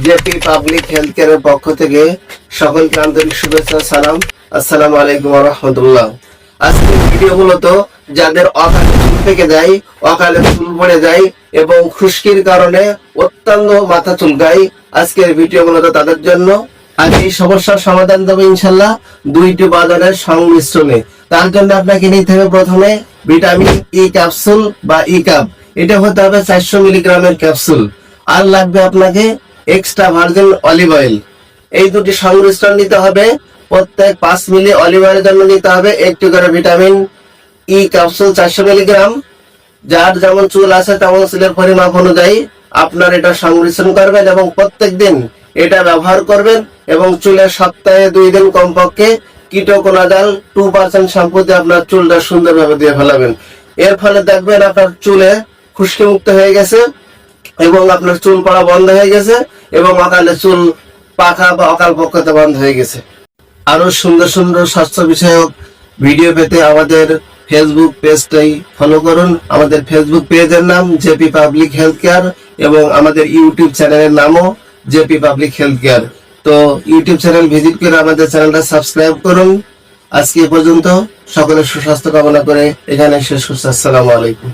JP public health কেয়ারের পক্ষ থেকে সকলকে আন্তরিক শুভেচ্ছা সালাম। আসসালামু আলাইকুম ওয়া রাহমাতুল্লাহ। আজকের ভিডিও মূলত যাদের অকালে চুল পেকে যায়, অকালে চুল পড়ে যায় এবং খুশকির কারণে অত্যন্ত মাথা চুলকায়, আজকের ভিডিও মূলত তাদের জন্য। আর এই সমস্যার সমাধান দেবো ইনশাল্লাহ দুইটি উপাদানের সংমিশ্রণে। তার জন্য আপনাকে নিতে হবে প্রথমে ভিটামিন ই ক্যাপসুল বা ই কাপ। এটা হতে হবে 400 মিলিগ্রামের ক্যাপসুল। আর লাগবে আপনাকে এক্সট্রা ভার্জিন অলিভ অয়েল। এই দুটি সংমিশ্রণ নিতে হবে। প্রত্যেক 5 মিলি অলিভ অয়েলের জন্য নিতে হবে একটু করে ভিটামিন ই ক্যাপসুল 400 মিলিগ্রাম। যার যেমন চুল আছে তেমন চুলের পরিমাপ অনুযায়ী আপনার এটা সংমিশ্রণ করবেন এবং প্রত্যেক দিন এটা ব্যবহার করবেন এবং চুলের সপ্তাহে 2 দিন কমপক্ষে কিটোকোনাজল 2% শ্যাম্পু দিয়ে আপনার চুলটা সুন্দরভাবে দিয়ে ফেলাবেন। এর ফলে দেখবেন আপনার চুলে খুশকি মুক্ত হয়ে গেছে এবং আপনার চুল পড়া বন্ধ হয়ে গেছে এবং অকালে চুল পাকা বা অকাল পক্ষতে বন্ধ হয়ে গেছে। আরো সুন্দর সুন্দর স্বাস্থ্য বিষয়ক ভিডিও পেতে আমাদের ফেসবুক পেজটাই ফলো করুন। আমাদের ফেসবুক পেজের নাম জেপি পাবলিক হেলথ কেয়ার এবং আমাদের ইউটিউব চ্যানেলের নামও জেপি পাবলিক হেলথ কেয়ার। তো ইউটিউব চ্যানেল ভিজিট করে আমাদের চ্যানেলটা সাবস্ক্রাইব করুন। আজকে পর্যন্ত সকলের সুস্বাস্থ্য কামনা করে এখানে শেষ করছি। আসসালামু আলাইকুম।